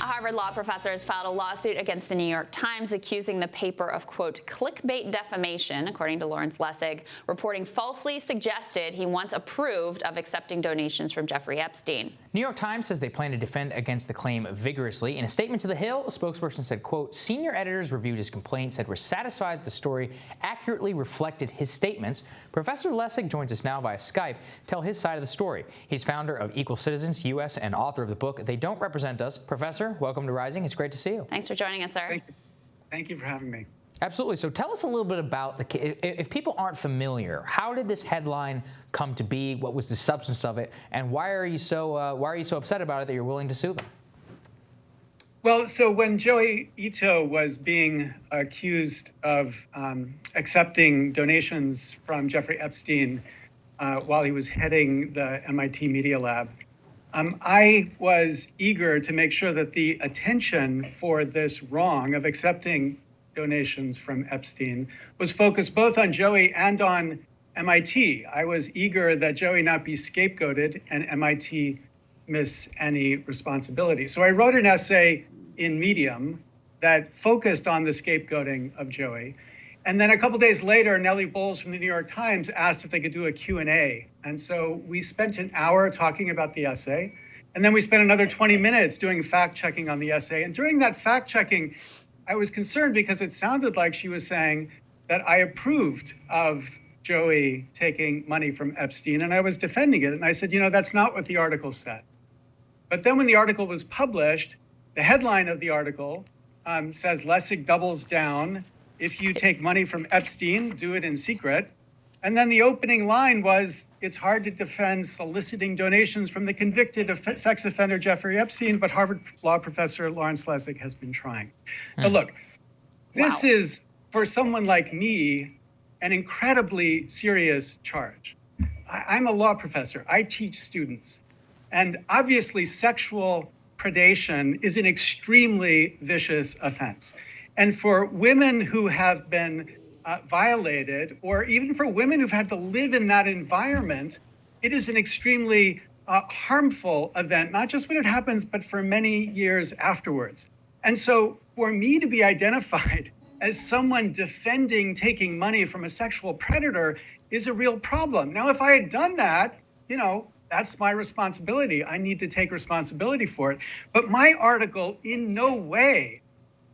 A Harvard law professor has filed a lawsuit against the New York Times accusing the paper of, quote, clickbait defamation, according to Lawrence Lessig, reporting falsely suggested he once approved of accepting donations from Jeffrey Epstein. New York Times says they plan to defend against the claim vigorously. In a statement to The Hill, a spokesperson said, quote, senior editors reviewed his complaint, said we're satisfied that the story accurately reflected his statements. Professor Lessig joins us now via Skype to tell his side of the story. He's founder of Equal Citizens US and author of the book They Don't Represent Us. Professor, welcome to Rising. It's great to see you. Thanks for joining us, sir. Thank you for having me. Absolutely. So tell us a little bit about if people aren't familiar, how did this headline come to be? What was the substance of it? And why are you so upset about it that you're willing to sue them? Well, so when Joey Ito was being accused of accepting donations from Jeffrey Epstein while he was heading the MIT Media Lab, I was eager to make sure that the attention for this wrong of accepting donations from Epstein was focused both on Joey and on MIT. I was eager that Joey not be scapegoated and MIT miss any responsibility. So I wrote an essay in Medium that focused on the scapegoating of Joey. And then a couple days later, Nellie Bowles from the New York Times asked if they could do a Q&A. And so we spent an hour talking about the essay. And then we spent another 20 minutes doing fact checking on the essay. And during that fact checking, I was concerned because it sounded like she was saying that I approved of Joey taking money from Epstein, and I was defending it. And I said, that's not what the article said. But then when the article was published, the headline of the article says Lessig doubles down. If you take money from Epstein, do it in secret. And then the opening line was, it's hard to defend soliciting donations from the convicted sex offender Jeffrey Epstein, but Harvard law professor Lawrence Lessig has been trying. But look, this is, for someone like me, an incredibly serious charge. I'm a law professor. I teach students. And obviously, sexual predation is an extremely vicious offense. And for women who have been violated, or even for women who've had to live in that environment, it is an extremely harmful event, not just when it happens, but for many years afterwards. And so for me to be identified as someone defending taking money from a sexual predator is a real problem. Now, if I had done that, that's my responsibility. I need to take responsibility for it. But my article in no way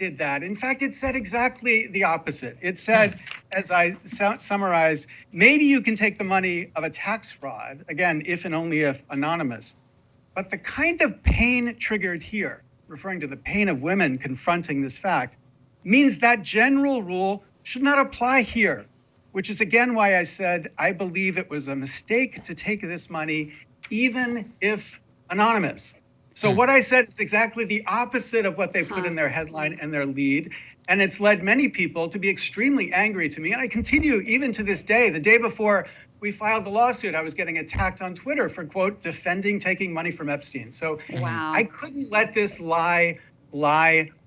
did that. In fact, it said exactly the opposite. It said, as I summarized, maybe you can take the money of a tax fraud, again, if and only if anonymous. But the kind of pain triggered here, referring to the pain of women confronting this fact, means that general rule should not apply here, which is again why I said I believe it was a mistake to take this money, even if anonymous. So what I said is exactly the opposite of what they put in their headline and their lead. And it's led many people to be extremely angry to me. And I continue even to this day. The day before we filed the lawsuit, I was getting attacked on Twitter for, quote, defending taking money from Epstein. So I couldn't let this lie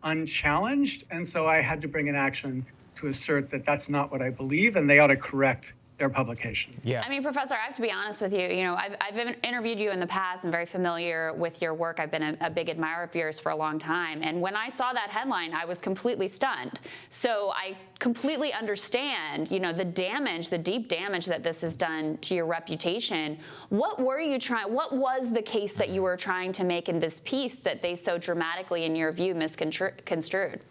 unchallenged. And so I had to bring an action to assert that that's not what I believe, and they ought to correct their publication. Yeah. I mean, Professor, I have to be honest with you. I've interviewed you in the past and very familiar with your work. I've been a big admirer of yours for a long time. And when I saw that headline, I was completely stunned. So I completely understand, the damage, the deep damage that this has done to your reputation. What was the case that you were trying to make in this piece that they so dramatically, in your view, misconstrued?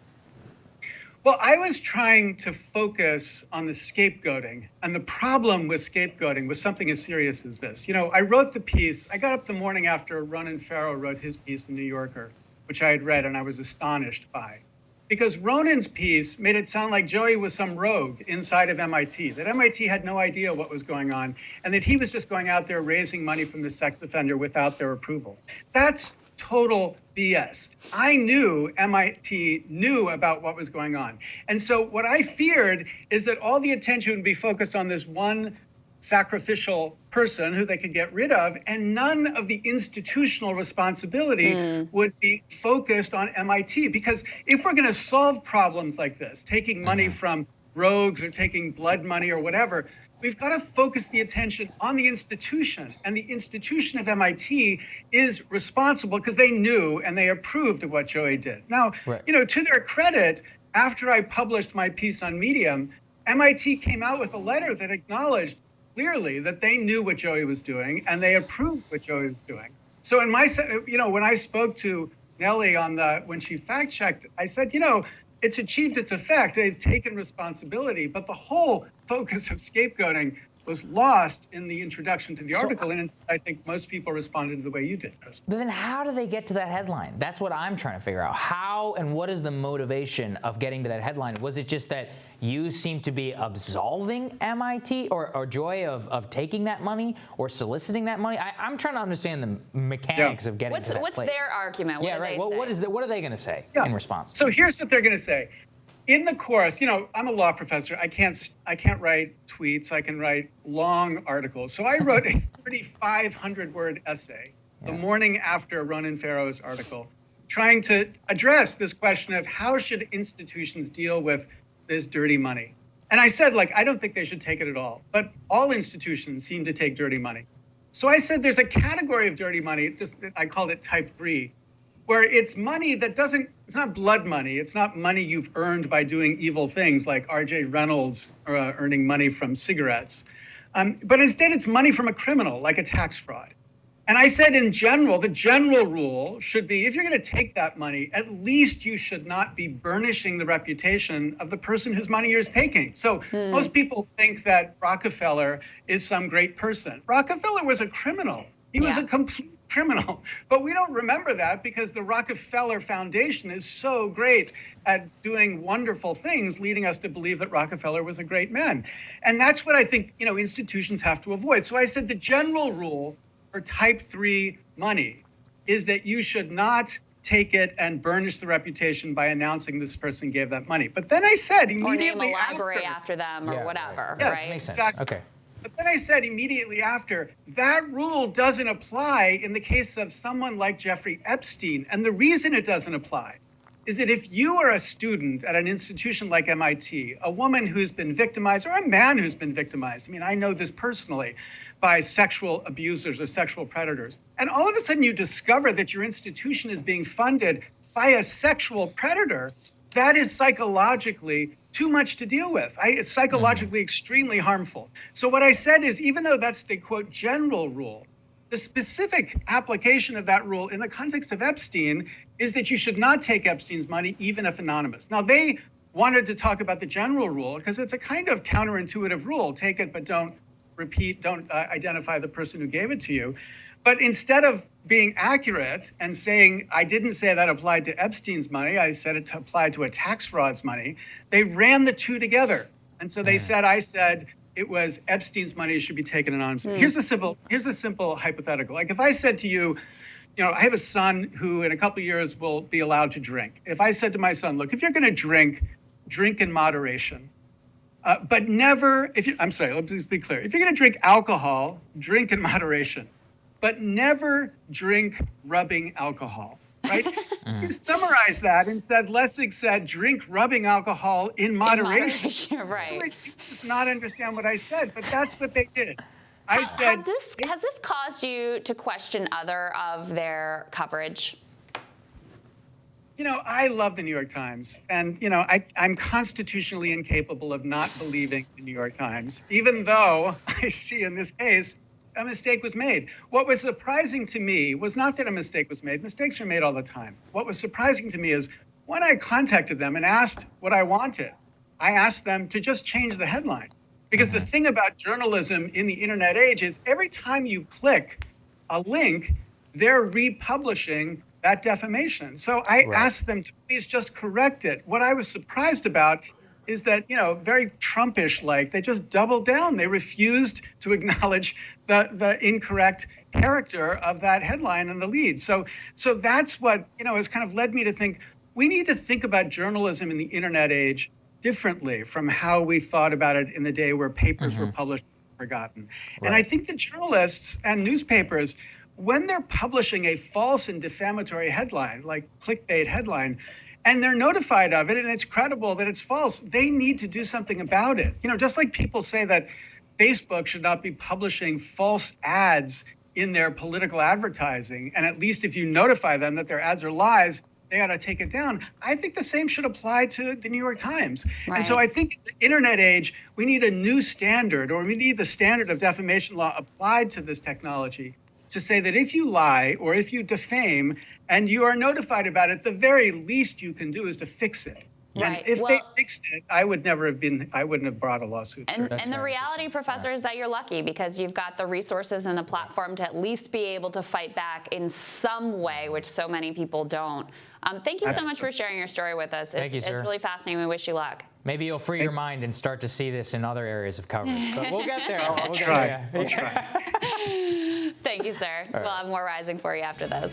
Well, I was trying to focus on the scapegoating, and the problem with scapegoating was something as serious as this. I wrote the piece. I got up the morning after Ronan Farrow wrote his piece in New Yorker, which I had read and I was astonished by. Because Ronan's piece made it sound like Joey was some rogue inside of MIT, that MIT had no idea what was going on, and that he was just going out there raising money from the sex offender without their approval. That's total BS. I knew MIT knew about what was going on. And so what I feared is that all the attention would be focused on this one sacrificial person who they could get rid of, and none of the institutional responsibility would be focused on MIT. Because if we're going to solve problems like this, taking money from rogues or taking blood money or whatever, We've got to focus the attention on the institution, and the institution of MIT is responsible because they knew and they approved of what Joey did. Now, Right. to their credit, after I published my piece on Medium, MIT came out with a letter that acknowledged clearly that they knew what Joey was doing and they approved what Joey was doing. So in my, when I spoke to Nellie when she fact checked, I said, it's achieved its effect. They've taken responsibility, but the whole focus of scapegoating was lost in the introduction to the article. And I think most people responded the way you did, Chris. But then how do they get to that headline? That's what I'm trying to figure out. How and what is the motivation of getting to that headline? Was it just that you seem to be absolving MIT or Joy of taking that money or soliciting that money? I'm trying to understand the mechanics of getting to that What's place. their argument? Yeah, right. What are they going to say in response? So here's what they're going to say. In the course, I'm a law professor. I can't write tweets. I can write long articles. So I wrote a 3,500-word essay the morning after Ronan Farrow's article, trying to address this question of how should institutions deal with this dirty money. And I said, I don't think they should take it at all. But all institutions seem to take dirty money. So I said there's a category of dirty money, I called it type 3, where it's money that it's not blood money. It's not money you've earned by doing evil things like R.J. Reynolds earning money from cigarettes. But instead, it's money from a criminal, like a tax fraud. And I said, in general, the general rule should be, if you're going to take that money, at least you should not be burnishing the reputation of the person whose money you're taking. So most people think that Rockefeller is some great person. Rockefeller was a criminal. He was a complete criminal. But we don't remember that because the Rockefeller Foundation is so great at doing wonderful things, leading us to believe that Rockefeller was a great man. And that's what I think, institutions have to avoid. So I said the general rule for type 3 money is that you should not take it and burnish the reputation by announcing this person gave that money. But then I said immediately or name a library after them or whatever, Yes, right? Makes sense. Exactly. Okay. But then I said immediately after, that rule doesn't apply in the case of someone like Jeffrey Epstein. And the reason it doesn't apply is that if you are a student at an institution like MIT, a woman who's been victimized or a man who's been victimized, I know this personally, by sexual abusers or sexual predators, and all of a sudden you discover that your institution is being funded by a sexual predator, that is psychologically too much to deal with. It's psychologically extremely harmful. So what I said is, even though that's the, quote, general rule, the specific application of that rule in the context of Epstein is that you should not take Epstein's money, even if anonymous. Now, they wanted to talk about the general rule because it's a kind of counterintuitive rule. Take it, but don't identify the person who gave it to you. But instead of being accurate and saying, I didn't say that applied to Epstein's money, I said it applied to a tax fraud's money, they ran the two together. And so they said, I said it was Epstein's money should be taken anonymously. Here's a simple hypothetical. Like if I said to you, I have a son who in a couple of years will be allowed to drink. If I said to my son, look, if you're going to drink in moderation. But never, let's be clear. If you're going to drink alcohol, drink in moderation, but never drink rubbing alcohol, right? You summarized that and said, Lessig said, drink rubbing alcohol in moderation. Right. He does not understand what I said, but that's what they did. I said, has this caused you to question other of their coverage? I love the New York Times, and, I'm constitutionally incapable of not believing the New York Times, even though I see in this case a mistake was made. What was surprising to me was not that a mistake was made. Mistakes are made all the time. What was surprising to me is when I contacted them and asked what I wanted, I asked them to just change the headline. Because the thing about journalism in the internet age is every time you click a link, they're republishing that defamation. So I asked them to please just correct it. What I was surprised about is that, very Trumpish like, they just doubled down. They refused to acknowledge the incorrect character of that headline and the lead. So that's what, has kind of led me to think we need to think about journalism in the internet age differently from how we thought about it in the day where papers were published and forgotten. Right. And I think the journalists and newspapers, when they're publishing a false and defamatory headline, like clickbait headline, and they're notified of it and it's credible that it's false, they need to do something about it. Just like people say that Facebook should not be publishing false ads in their political advertising. And at least if you notify them that their ads are lies, they ought to take it down. I think the same should apply to the New York Times. Right. And so I think in the internet age, we need a new standard, or we need the standard of defamation law applied to this technology to say that if you lie or if you defame and you are notified about it, the very least you can do is to fix it. Right. And if they fixed it, I wouldn't have brought a lawsuit. And the reality, Professor, is that you're lucky because you've got the resources and the platform to at least be able to fight back in some way, which so many people don't. Thank you so much for sharing your story with us. Thank you, It's sir. really fascinating. We wish you luck. Maybe you'll free your mind and start to see this in other areas of coverage. But we'll get there. I'll try. Thank you, sir. We'll have more rising for you after this.